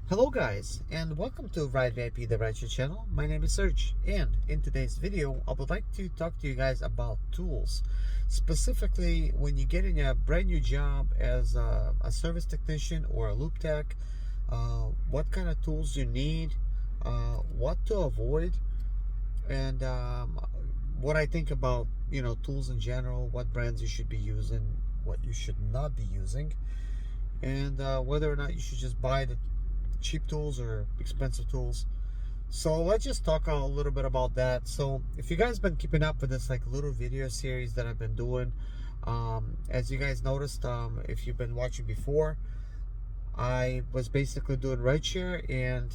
Hello guys, and welcome to Ride VIP the Ride Show channel. My name is Serge, and in today's video I would like to talk to you guys about tools. Specifically, when you get in a brand new job as a service technician or a loop tech, what kind of tools you need, what to avoid, and what I think about tools in general, what brands you should be using, what you should not be using, and whether or not you should just buy the cheap tools or expensive tools. So let's just talk a little bit about that. So if you guys been keeping up with this like little video series that I've been doing, as you guys noticed, if you've been watching before, I was basically doing rideshare and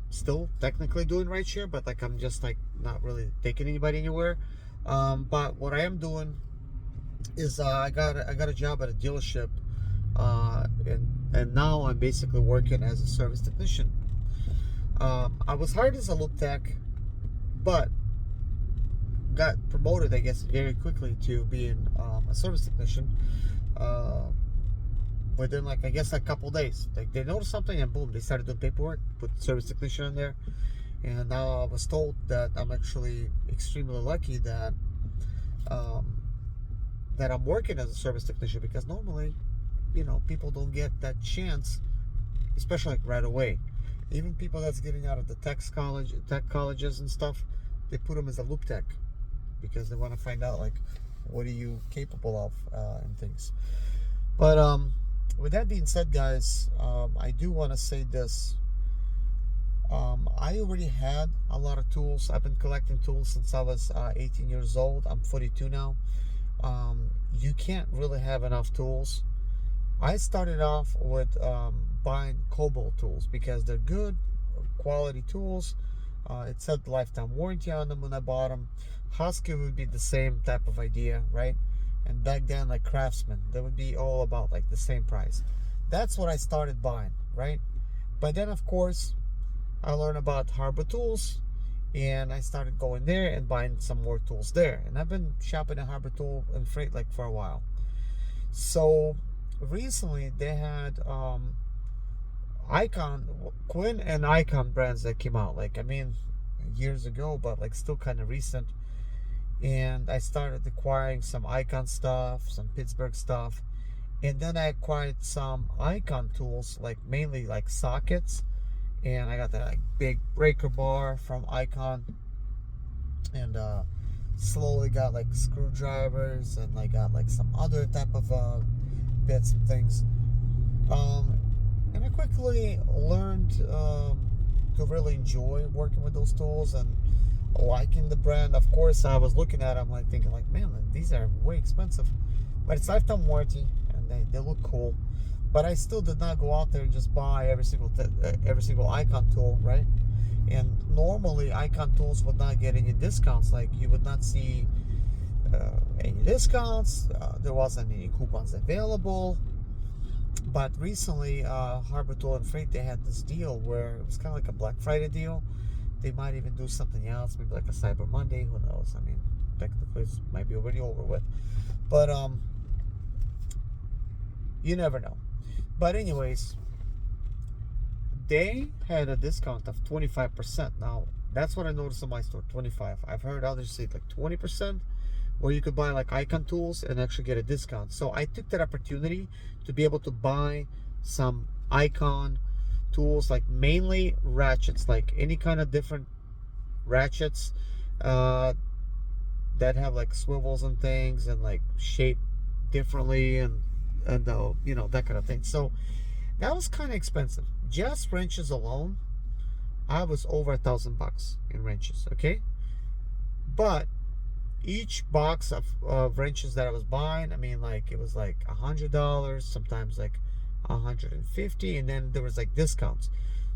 still technically doing rideshare, but like I'm just like not really taking anybody anywhere. But what I am doing is I got a job at a dealership, and now I'm basically working as a service technician. I was hired as a loop tech, but got promoted, I guess, very quickly to being a service technician. Uh, Within like I guess a couple days, like they noticed something and boom, they started doing paperwork, put service technician on there, and now I was told that I'm actually extremely lucky um, that I'm working as a service technician because normally, people don't get that chance, especially like right away. Even people that's getting out of the tech colleges and stuff, they put them as a loop tech because they want to find out like what are you capable of and things. But with that being said, guys, I do want to say this. I already had a lot of tools. I've been collecting tools since I was 18 years old. I'm 42 now. You can't really have enough tools. I started off with buying Cobalt tools because they're good quality tools. It said lifetime warranty on them when I bought them. Husky would be the same type of idea, right? And back then, like Craftsman, they would be all about like the same price. That's what I started buying, right? But then, of course, I learned about Harbor Tools, and I started going there and buying some more tools there. And I've been shopping at Harbor Tool and Freight like for a while. So recently they had Icon, Quinn and Icon brands that came out, like I mean years ago, but like still kind of recent. And I started acquiring some Icon stuff, some Pittsburgh stuff, and then I acquired some Icon tools, like mainly like sockets. And I got that like big breaker bar from Icon, and slowly got like screwdrivers, and like got like some other type of bits and things. Um, and I quickly learned to really enjoy working with those tools and liking the brand. Of course, I was looking at them like thinking like, man, these are way expensive, but it's lifetime warranty and they look cool. But I still did not go out there and just buy every single Icon tool, right? And normally Icon tools would not get any discounts. Like you would not see any discounts. There wasn't any coupons available. But recently, Harbor Tool and Freight, they had this deal where it was kind of like a Black Friday deal. They might even do something else, maybe like a Cyber Monday. Who knows? I mean, technically, it might be already over with. But you never know. But anyways, they had a discount of 25%. Now, that's what I noticed in my store, 25. I've heard others say like 20%, where you could buy like Icon tools and actually get a discount. So I took that opportunity to be able to buy some Icon tools, like mainly ratchets, like any kind of different ratchets that have like swivels and things and like shape differently and that kind of thing. So that was kind of expensive. Just wrenches alone, I was over $1,000 in wrenches. Okay, but each box of wrenches that I was buying, I mean, like it was like $100, sometimes like 150, and then there was like discounts.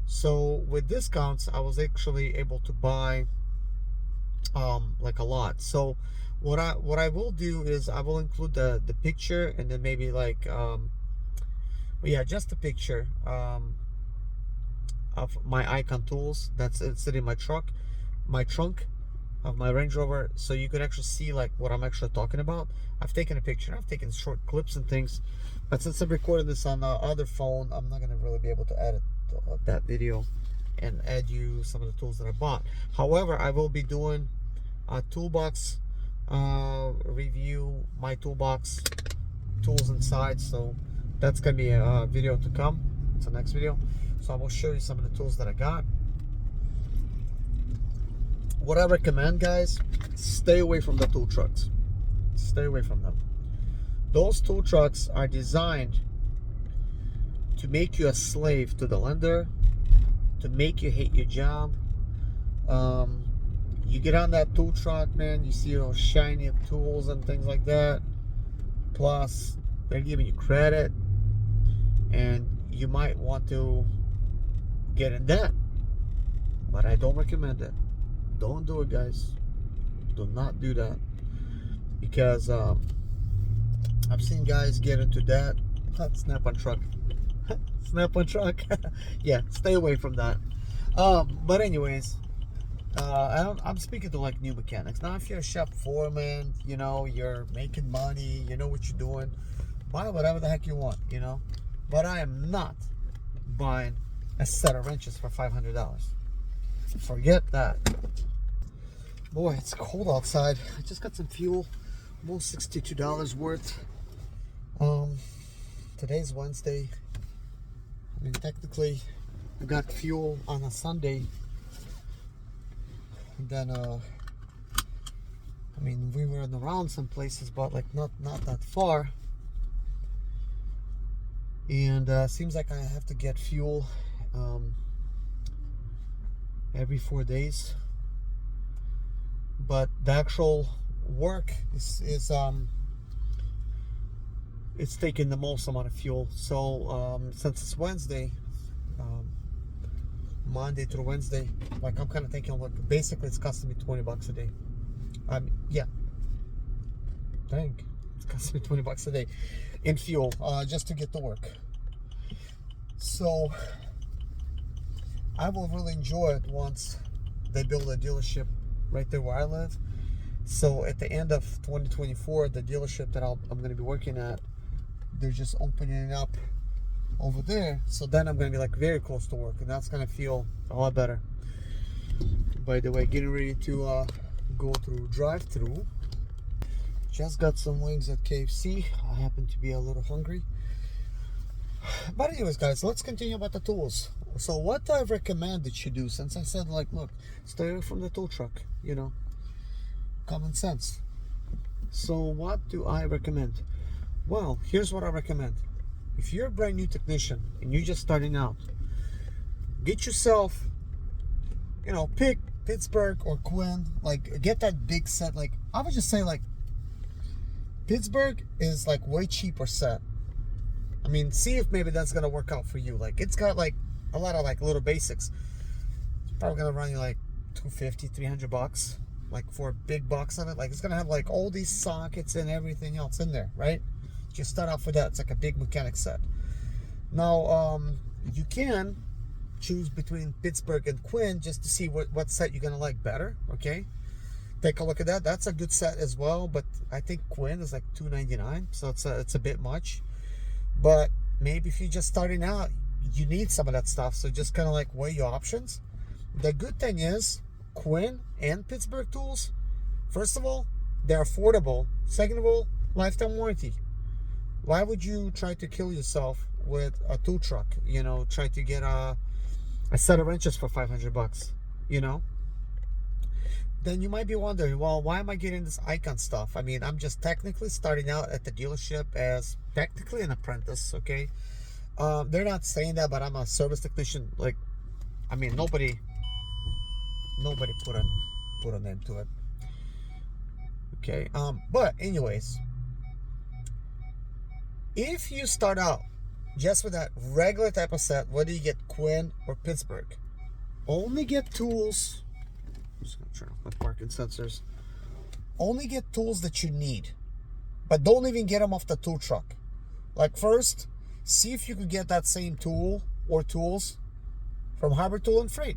So with discounts, I was actually able to buy like a lot. So what I will do is I will include the picture, and then maybe like yeah, just a picture of my Icon tools that's sitting in my trunk. of my Range Rover, so you could actually see like what I'm actually talking about. I've taken a picture, I've taken short clips and things, but since I'm recording this on the other phone, I'm not gonna really be able to edit that video and add you some of the tools that I bought. However, I will be doing a toolbox review, my toolbox tools inside, so that's gonna be a video to come. It's the next video, so I will show you some of the tools that I got. What I recommend, guys, stay away from the tool trucks. Stay away from them. Those tool trucks are designed to make you a slave to the lender, to make you hate your job. You get on that tool truck, man, you see those shiny tools and things like that. Plus, they're giving you credit, and you might want to get in debt. But I don't recommend it. Don't do it, guys. Do not do that, because I've seen guys get into debt. Snap-on truck. Snap-on truck. Yeah, stay away from that. But anyways, I'm speaking to like new mechanics. Now, if you're a shop foreman, you know, you're making money, you know what you're doing, buy whatever the heck you want, you know. But I am not buying a set of wrenches for $500. Forget that. Boy, it's cold outside. I just got some fuel, almost $62 worth. Today's Wednesday. I mean, technically, I got fuel on a Sunday. And then, I mean, we were around some places, but like not that far. And seems like I have to get fuel every 4 days. But the actual work is it's taking the most amount of fuel. So since it's Wednesday, Monday through Wednesday, like I'm kind of thinking, like, basically it's costing me $20 a day. Yeah, dang, it's costing me $20 a day in fuel just to get to work. So I will really enjoy it once they build a dealership right there where I live. So at the end of 2024, the dealership that I'm going to be working at, they're just opening it up over there. So then I'm going to be like very close to work, and that's going to feel a lot better. By the way, getting ready to go through drive-through. Just got some wings at KFC. I happen to be a little hungry. But anyways, guys, let's continue about the tools. So what I recommend that you do, since I said, like, look, stay away from the tool truck, you know, common sense. So what do I recommend? Well, here's what I recommend. If you're a brand new technician and you're just starting out, get yourself, you know, pick Pittsburgh or Quinn, like get that big set. Like I would just say, like, Pittsburgh is like way cheaper set. I mean, see if maybe that's gonna work out for you. Like it's got like a lot of like little basics. It's probably gonna run you like $250, $300, like for a big box of it. Like it's gonna have like all these sockets and everything else in there, right? Just start off with that. It's like a big mechanic set. Now, you can choose between Pittsburgh and Quinn just to see what set you're gonna like better. Okay, take a look at that. That's a good set as well, but I think Quinn is like $299, so it's a bit much. But maybe if you're just starting out, you need some of that stuff. So just kind of like weigh your options. The good thing is Quinn and Pittsburgh tools, first of all, they're affordable. Second of all, lifetime warranty. Why would you try to kill yourself with a tool truck? You know, try to get a set of wrenches for $500, you know? Then you might be wondering, well, why am I getting this Icon stuff? I mean, I'm just technically starting out at the dealership as technically an apprentice, okay? They're not saying that, but I'm a service technician. Like, I mean, nobody put a name to it. Okay, but anyways, if you start out just with that regular type of set, whether you get Quinn or Pittsburgh, only get tools. I'm just gonna turn off my parking sensors. Only get tools that you need, but don't even get them off the tool truck. Like, first, see if you could get that same tool or tools from Harbor Tool and Freight.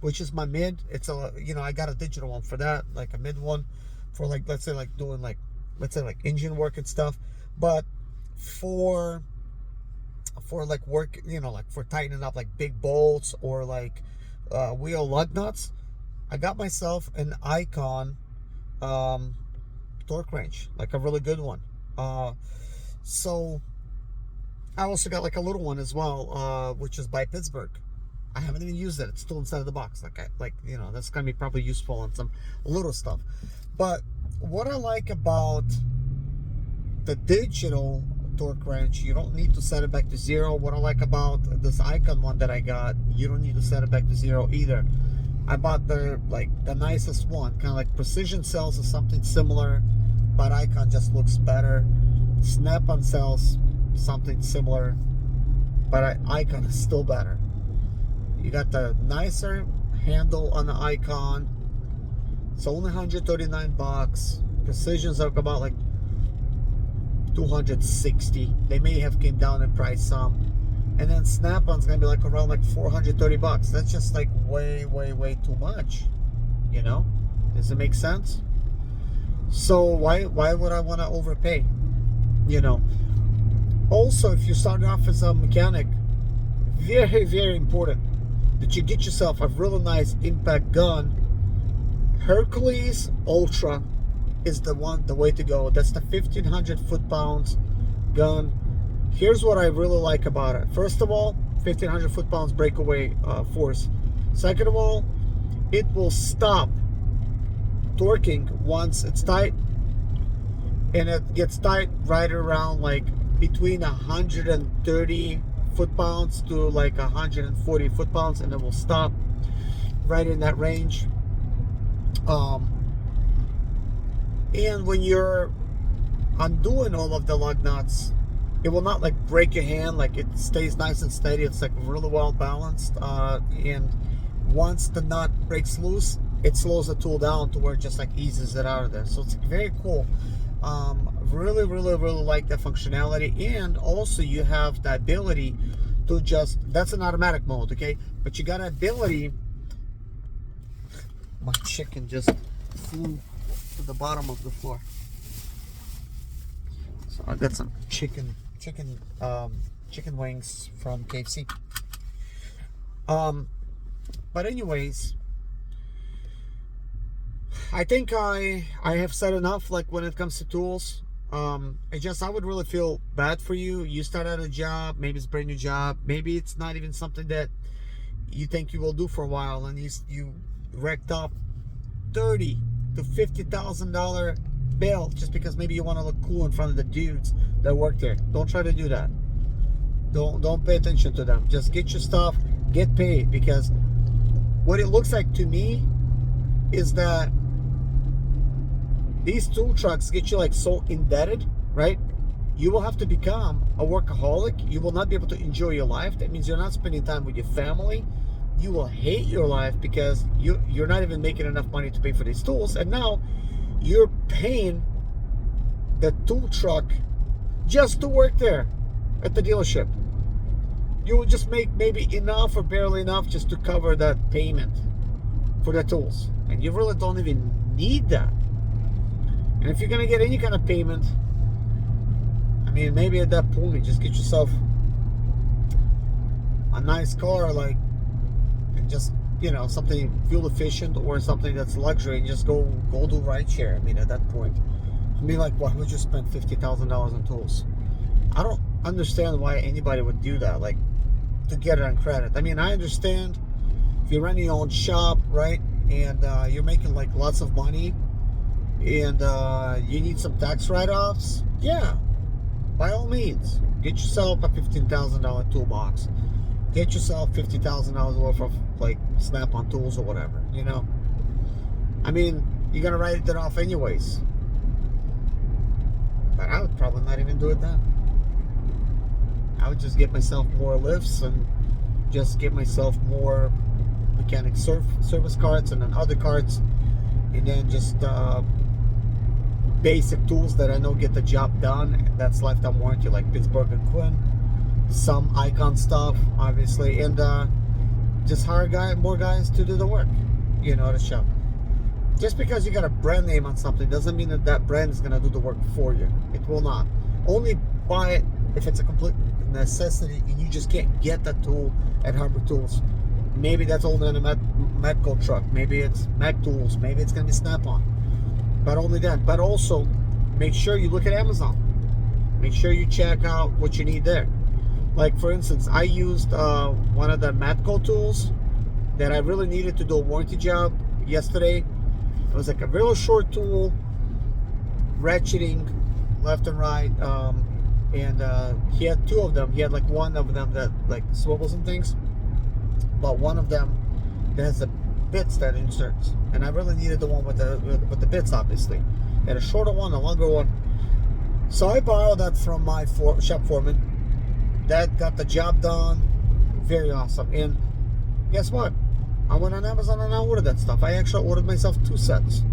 which is my mid. It's a, I got a digital one for that, like a mid one for, like, let's say, like doing, like, let's say, like engine work and stuff. But for like work, like for tightening up like big bolts or like wheel lug nuts, I got myself an Icon um, torque wrench, like a really good one. So I also got like a little one as well, which is by Pittsburgh. I haven't even used it. It's still inside of the box. That's gonna be probably useful on some little stuff. But what I like about the digital torque wrench, you don't need to set it back to zero. What I like about this Icon one that I got, you don't need to set it back to zero either. I bought the nicest one, kind of like Precision sells is something similar, but Icon just looks better. Snap-on sells something similar, but Icon is still better. You got the nicer handle on the Icon. It's only $139. Precision's up about like $260. They may have came down in price some. And then Snap-on's gonna be like around like $430. That's just like way too much. Does it make sense? So why would I want to overpay? Also, if you start off as a mechanic, very important that you get yourself a really nice impact gun. Hercules Ultra is the way to go. That's the 1500 foot-pounds gun. Here's what I really like about it. First of all, 1500 foot-pounds breakaway force. Second of all, it will stop torquing once it's tight, and it gets tight right around like between 130 foot-pounds to like 140 foot-pounds, and it will stop right in that range. And when you're undoing all of the lug nuts, it will not like break your hand. Like, it stays nice and steady. It's like really well balanced, and once the nut breaks loose, it slows the tool down to where it just like eases it out of there. So it's very cool. Really like that functionality. And also you have the ability to just, that's an automatic mode, okay, but you got an ability. My chicken just flew to the bottom of the floor, so I got some chicken wings from KFC. But anyways, I think I have said enough, like, when it comes to tools. I would really feel bad for you. You start at a job, maybe it's a brand new job, maybe it's not even something that you think you will do for a while, and you racked up $30,000 to $50,000 bill just because maybe you want to look cool in front of the dudes that work there. Don't try to do that. Don't pay attention to them. Just get your stuff, get paid, because what it looks like to me is that these tool trucks get you like so indebted, right? You will have to become a workaholic. You will not be able to enjoy your life. That means you're not spending time with your family. You will hate your life because you're not even making enough money to pay for these tools, and now you're paying the tool truck just to work there at the dealership. You will just make maybe enough or barely enough just to cover that payment for the tools, and you really don't even need that. And if you're gonna get any kind of payment, I mean, maybe at that point, just get yourself a nice car, like, and just, something fuel efficient or something that's luxury, and just go do rideshare. I mean, at that point, I mean, like, why would you spend $50,000 on tools? I don't understand why anybody would do that, like, to get it on credit. I mean, I understand if you're running your own shop, right, and you're making like lots of money, and you need some tax write-offs, yeah, by all means, get yourself a $15,000 toolbox. Get yourself $50,000 worth of like Snap-on tools or whatever, I mean, you're gonna write it off anyways. But I would probably not even do it then. I would just get myself more lifts and just get myself more mechanic service cards, and then other cards, and then just basic tools that I know get the job done. That's lifetime warranty, like Pittsburgh and Quinn, some Icon stuff, obviously, and just hire more guys to do the work, at a shop. Just because you got a brand name on something doesn't mean that that brand is going to do the work for you. It will not. Only buy it if it's a complete necessity and you just can't get that tool at Harbor Tools. Maybe that's only in a Medco truck. Maybe it's Mac Tools. Maybe it's going to be Snap-on. But only then. But also, make sure you look at Amazon. Make sure you check out what you need there. Like, for instance, I used one of the Matco tools that I really needed to do a warranty job yesterday. It was like a real short tool, ratcheting left and right, and he had two of them. He had like one of them that like swivels and things, but one of them that has the bits that inserts, and I really needed the one with the bits, obviously. He had a shorter one, a longer one. So I borrowed that from my shop foreman. That got the job done. Very awesome. And guess what? I went on Amazon and I ordered that stuff. I actually ordered myself 2 sets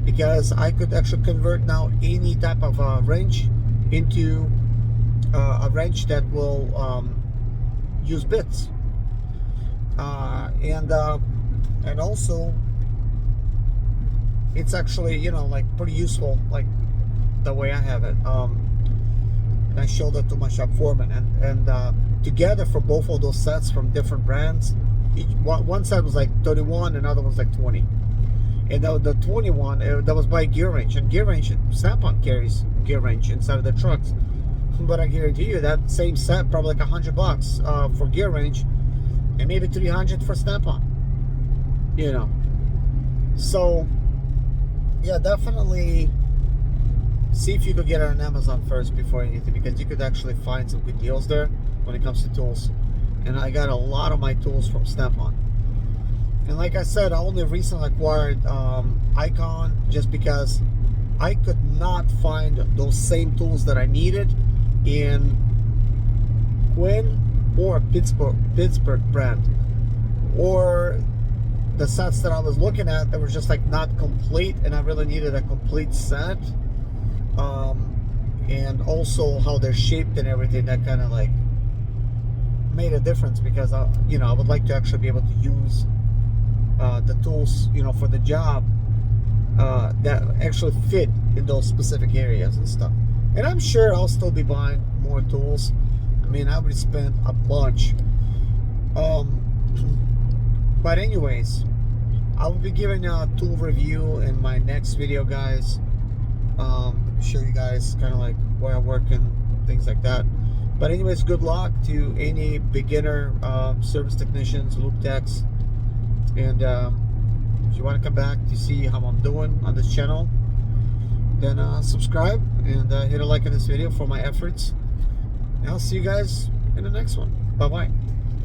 because I could actually convert now any type of wrench into a wrench that will use bits. And also it's actually, like pretty useful, like the way I have it. And I showed that to my shop foreman, and together for both of those sets from different brands, one set was like 31, another was like 20, and the 21 that was by Gear Wrench, and Gear Wrench, Snap-on carries Gear Wrench inside of the trucks, but I guarantee you that same set probably like $100 for Gear Wrench, and maybe 300 for Snap-on. So yeah, definitely see if you could get it on Amazon first before anything, because you could actually find some good deals there when it comes to tools. And I got a lot of my tools from Snap-on. And like I said, I only recently acquired Icon just because I could not find those same tools that I needed in Quinn or Pittsburgh brand, or the sets that I was looking at that were just like not complete, and I really needed a complete set. And also how they're shaped and everything, that kind of like made a difference, because I would like to actually be able to use the tools, for the job that actually fit in those specific areas and stuff. And I'm sure I'll still be buying more tools. I mean, I already spent a bunch. But anyways, I will be giving a tool review in my next video, guys. Show you guys kind of like where I work and things like that. But anyways, good luck to any beginner service technicians, loop techs, and if you want to come back to see how I'm doing on this channel, then subscribe and hit a like on this video for my efforts, and I'll see you guys in the next one. Bye bye.